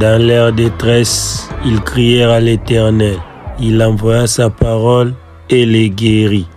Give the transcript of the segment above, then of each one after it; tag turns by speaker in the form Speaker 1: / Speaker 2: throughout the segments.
Speaker 1: Dans leur détresse, ils crièrent à l'Éternel. Il envoya sa parole et les guérit.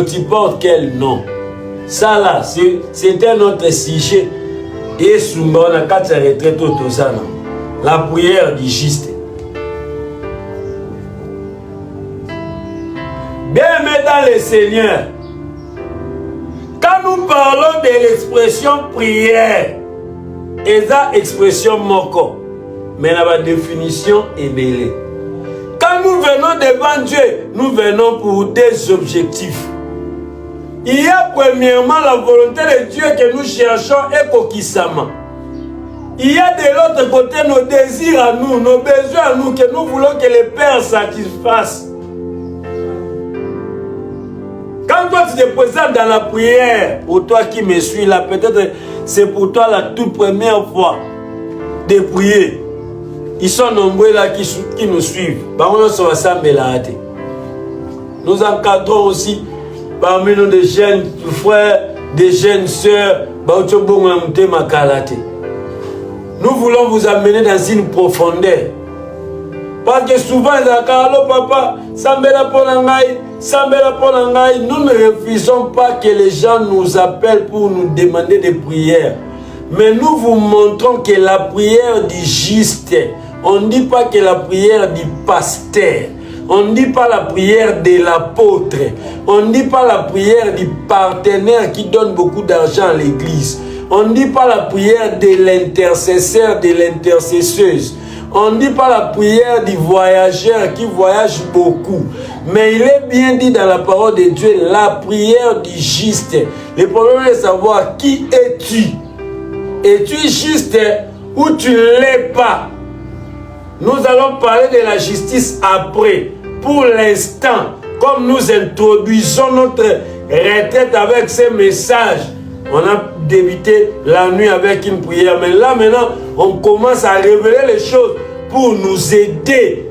Speaker 2: Tu portes quel nom? Ça là, c'est un autre sujet. Et souvent, on a quatre retraites tout ça. La prière du juste. Bien-aimés dans le Seigneur, quand nous parlons de l'expression prière, et ça expression moko, mais la définition est mêlée. Quand nous venons devant Dieu, nous venons pour des objectifs. Il y a premièrement la volonté de Dieu que nous cherchons et Kokisama. Il y a de l'autre côté nos désirs à nous, nos besoins à nous, que nous voulons que le Père satisfasse. Quand toi tu te présentes dans la prière, pour toi qui me suis là, peut-être c'est pour toi la toute première fois de prier. Ils sont nombreux là qui nous suivent. Nous encadrons aussi parmi nous des jeunes frères, des jeunes sœurs. Nous voulons vous amener dans une profondeur. Parce que souvent, ils disent, allô papa, nous ne refusons pas que les gens nous appellent pour nous demander des prières. Mais nous vous montrons que la prière du juste, on ne dit pas que la prière du pasteur, on ne dit pas la prière de l'apôtre, on ne dit pas la prière du partenaire qui donne beaucoup d'argent à l'église, on ne dit pas la prière de l'intercesseur, de l'intercesseuse, on ne dit pas la prière du voyageur qui voyage beaucoup. Mais il est bien dit dans la parole de Dieu, la prière du juste. Le problème est de savoir qui es-tu. Es-tu juste ou tu ne l'es pas? Nous allons parler de la justice après. Pour l'instant, comme nous introduisons notre retraite avec ces messages, on a débuté la nuit avec une prière. Mais là maintenant, on commence à révéler les choses pour nous aider.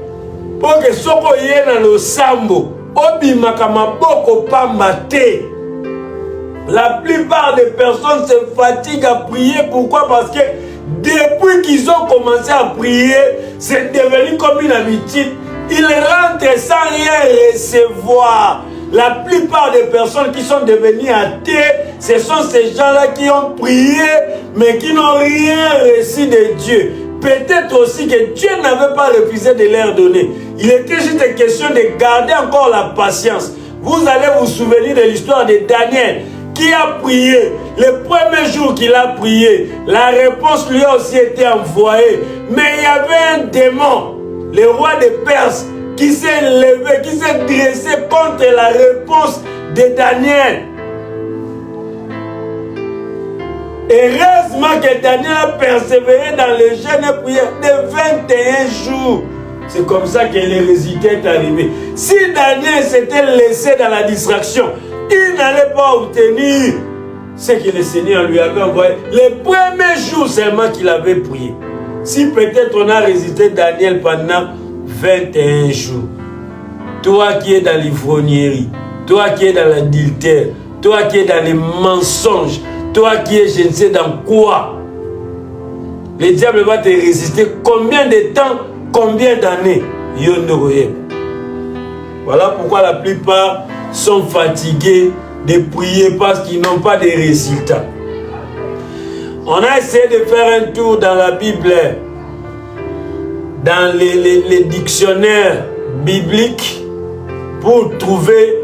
Speaker 2: Pour que ce qu'on y ait dans le sambo, la plupart des personnes se fatiguent à prier. Pourquoi? Parce que depuis qu'ils ont commencé à prier, c'est devenu comme une habitude. Ils rentrent sans rien recevoir. La plupart des personnes qui sont devenues athées, ce sont ces gens-là qui ont prié, mais qui n'ont rien reçu de Dieu. Peut-être aussi que Dieu n'avait pas refusé de leur donner. Il était juste une question de garder encore la patience. Vous allez vous souvenir de l'histoire de Daniel, qui a prié. Le premier jour qu'il a prié, la réponse lui a aussi été envoyée. Mais il y avait un démon, le roi de Perse, qui s'est levé, qui s'est dressé contre la réponse de Daniel. Heureusement que Daniel a persévéré dans le jeûne et prière de 21 jours. C'est comme ça que le résultat est arrivé. Si Daniel s'était laissé dans la distraction, il n'allait pas obtenir ce que le Seigneur lui avait envoyé. Le premier jour seulement qu'il avait prié. Si peut-être on a résisté Daniel pendant 21 jours. Toi qui es dans l'ivrognerie, toi qui es dans l'adultère, toi qui es dans les mensonges, toi qui es je ne sais dans quoi, le diable va te résister combien de temps, combien d'années? Voilà pourquoi la plupart sont fatigués de prier parce qu'ils n'ont pas de résultats. On a essayé de faire un tour dans la Bible, dans les dictionnaires bibliques, pour trouver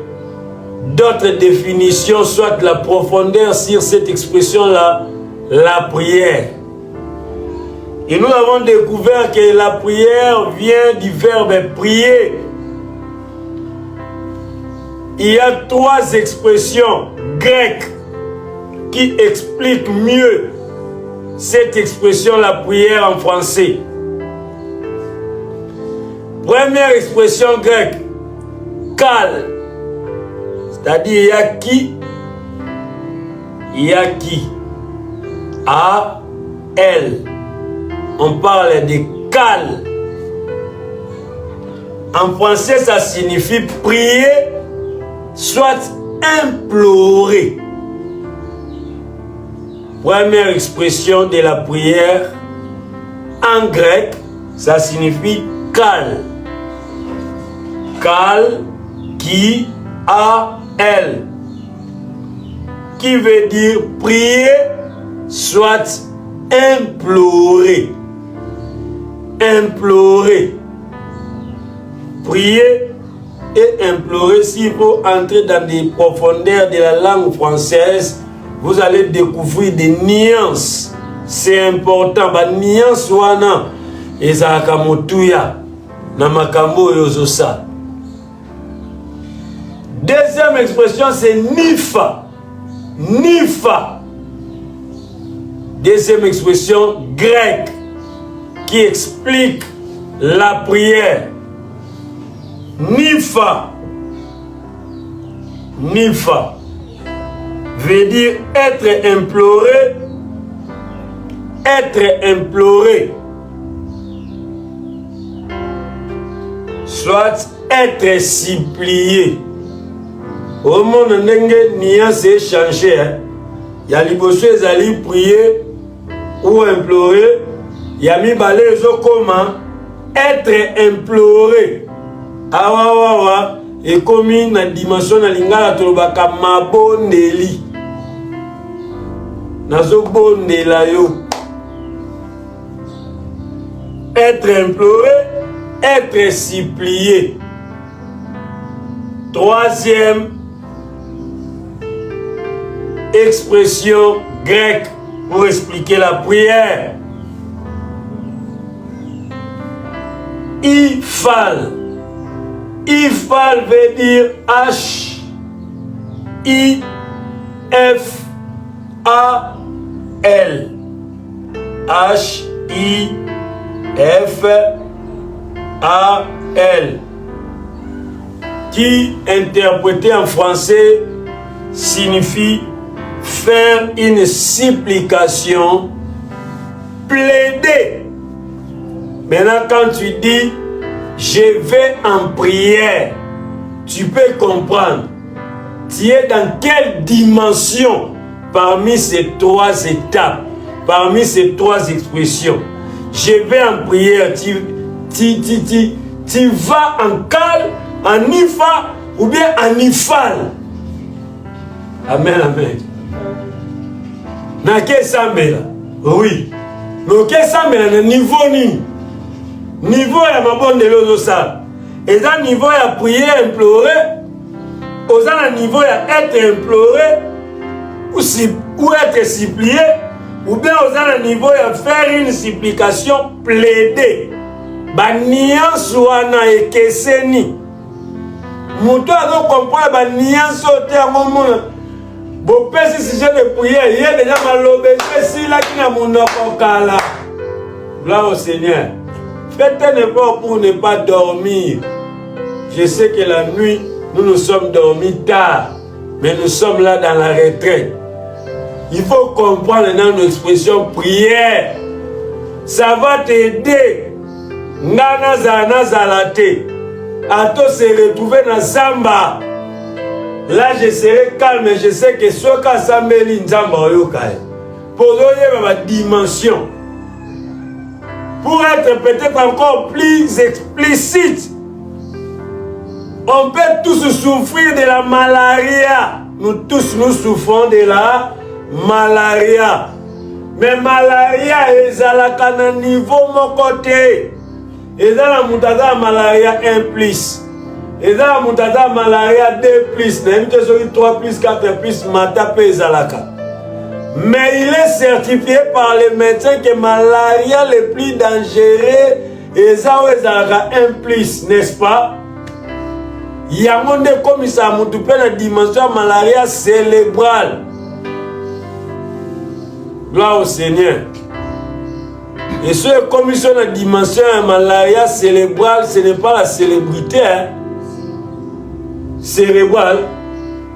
Speaker 2: d'autres définitions, soit la profondeur sur cette expression-là, la prière. Et nous avons découvert que la prière vient du verbe prier. Il y a 3 expressions grecques qui explique mieux cette expression, la prière en français. Première expression grecque, kal, c'est-à-dire yaki, yaki, a, elle. On parle de kal. En français, ça signifie prier, soit implorer. Première expression de la prière en grec, ça signifie kal. Kal, qui, a, elle. Qui veut dire prier, soit implorer. Implorer. Prier et implorer, s'il faut entrer dans des profondeurs de la langue française, vous allez découvrir des nuances. C'est important. Ba nuance wana ezalaka motuya na makambo yozosa. Deuxième expression, c'est nifa. Nifa. Deuxième expression grecque qui explique la prière. Nifa. Nifa veut dire être imploré. Être imploré. Soit être supplié. Au monde n'enge nuance échangé. Il y a liboso ezali prier ou implorer. Il y a mi balé comment être imploré. Awa et comme na dimension na lingala tolobaka mabondeli. Nazo bondela yo. Être imploré, être supplié. Troisième expression grecque pour expliquer la prière. Ifal. Ifal veut dire H-I-F-A-L. H-I-F-A-L. Qui, interprété en français, signifie faire une supplication, plaider. Maintenant, quand tu dis je vais en prière, tu peux comprendre. Tu es dans quelle dimension parmi ces trois étapes, parmi ces trois expressions. Je vais en prière, tu vas en kal, en ifa ou bien en ifal. Amen, amen. Nake sambela, oui. Nake sambela na niveau ni. Niveau ya mabondelo zosa. Et dans niveau ya prier, implorer. Aux na niveau ya être imploré ou être supplié. Ou bien aux na niveau ya faire une supplication, plaider. Ba nuance wana ekeseni. Muto azo comprendre ba nuance ote ya momona. Bo pesi sujet de prière, il y a déjà malobe, pesi la ki na monoko kala. Gloire au Seigneur. Faites un effort pour ne pas dormir. Je sais que la nuit, nous sommes dormis tard, mais nous sommes là dans la retraite. Il faut comprendre dans nos expressions prière. Ça va t'aider. Nana zana zalate. À toi se retrouver dans Zamba. Là, je serai calme, je sais que ce cas Sambeli Nzamba Oyokai. Pour donner ma dimension. Pour être peut-être encore plus explicite, on peut tous souffrir de la malaria. Nous tous, nous souffrons de la malaria. Mais malaria est à la niveau mon côté. Et dans la moutada malaria 1+. Et dans la moutada malaria 2+. Même 3+, 4+, matape ezalaka. Mais il est certifié par les médecins que malaria le plus dangereux est ça 1+, n'est-ce pas? Il y a un monde comme ça, la dimension malaria cérébrale. Gloire au Seigneur. Et ce commission de dimension malaria cérébrale, ce n'est pas la célébrité hein? Cérébrale.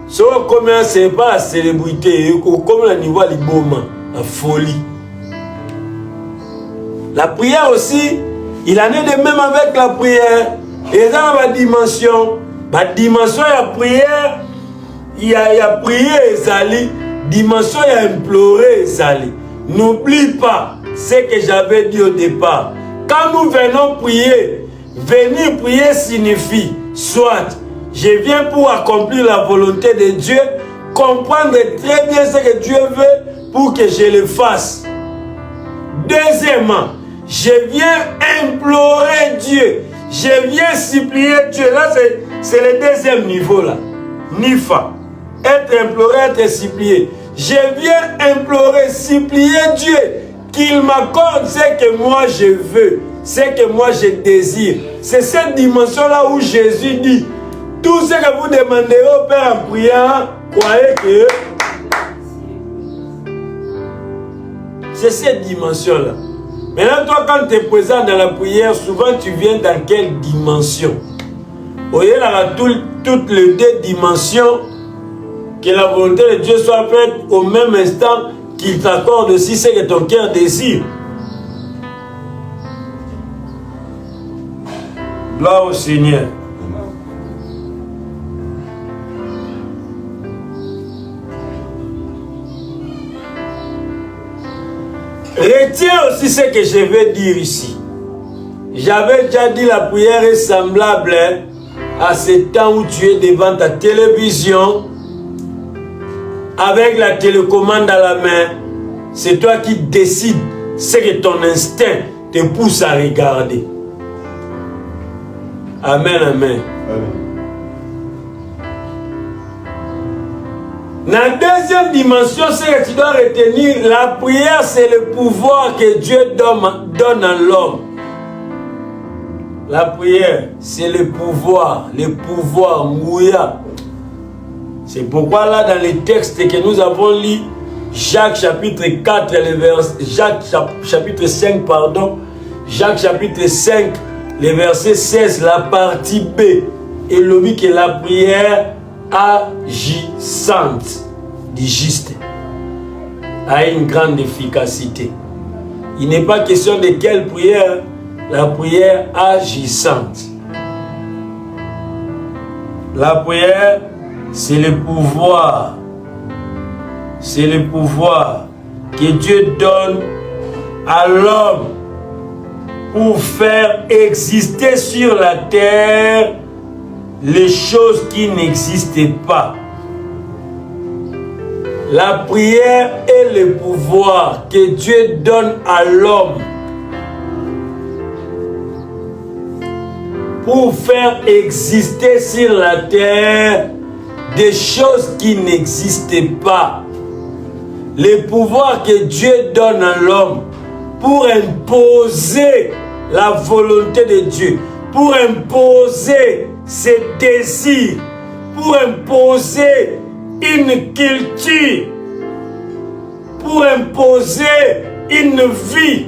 Speaker 2: Ce n'est pas la célébrité, comme le niveau de l'iboma, la folie. La prière aussi, il en est de même avec la prière. Et dans la dimension de la prière, il y a prier Ezali, dimension il y a implorer Ezali. N'oublie pas ce que j'avais dit au départ. Quand nous venons prier, venir prier signifie soit je viens pour accomplir la volonté de Dieu, comprendre très bien ce que Dieu veut pour que je le fasse. Deuxièmement, je viens implorer Dieu. Je viens supplier Dieu. Là, c'est le deuxième niveau là. Nifa. Être imploré, être supplié. Je viens implorer, supplier Dieu qu'il m'accorde ce que moi je veux, ce que moi je désire. C'est cette dimension-là où Jésus dit, tout ce que vous demanderez au Père en priant, croyez que c'est cette dimension-là. Maintenant, toi, quand tu es présent dans la prière, souvent tu viens dans quelle dimension? Vous voyez là, toutes les deux dimensions, que la volonté de Dieu soit faite au même instant qu'il t'accorde aussi ce que ton cœur désire. Gloire au Seigneur. Retiens aussi ce que je vais dire ici. J'avais déjà dit la prière est semblable à ce temps où tu es devant ta télévision avec la télécommande à la main. C'est toi qui décides ce que ton instinct te pousse à regarder. Amen, amen. La deuxième dimension, c'est que tu dois retenir, la prière, c'est le pouvoir que Dieu donne à l'homme. La prière, c'est le pouvoir mouilla. C'est pourquoi là, dans les textes que nous avons lus, Jacques chapitre 4, chapitre 5, pardon, Jacques chapitre 5, le verset 16, la partie B, et le dit que la prière agissante du juste a une grande efficacité. Il n'est pas question de quelle prière, la prière agissante. La prière, c'est le pouvoir. C'est le pouvoir que Dieu donne à l'homme pour faire exister sur la terre les choses qui n'existaient pas. La prière est le pouvoir que Dieu donne à l'homme pour faire exister sur la terre des choses qui n'existaient pas. Le pouvoir que Dieu donne à l'homme pour imposer la volonté de Dieu, pour imposer ses désirs, pour imposer une culture, pour imposer une vie